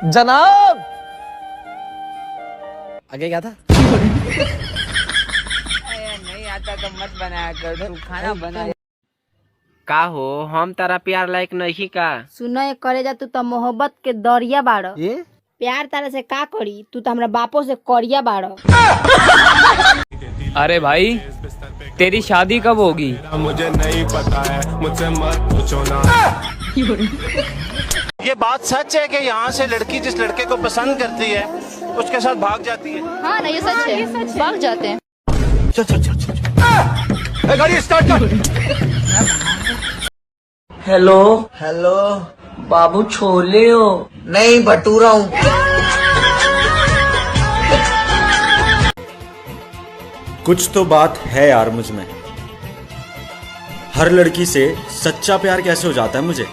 जनाब आगे क्या था? नहीं आता तो मत बनाया कर, तू खाना बना। का हो हम तारा प्यार लायक नहीं का? सुनो ये करे जा, तू तो मोहब्बत के दरिया बाड़। ये प्यार तारा से का करी, तू तो हमरा बापो से करिया बाड़। अरे भाई तेरी शादी कब होगी? मुझे नहीं पता है, मुझसे मत पूछो ना। ये बात सच है कि यहाँ से लड़की जिस लड़के को पसंद करती है उसके साथ भाग जाती है। हाँ ना, ये सच है, भाग जाते हैं। गाड़ी स्टार्ट कर। हेलो हेलो बाबू, छोले हो? नहीं, भटूरा हूँ। कुछ तो बात है यार मुझ में। हर लड़की से सच्चा प्यार कैसे हो जाता है मुझे?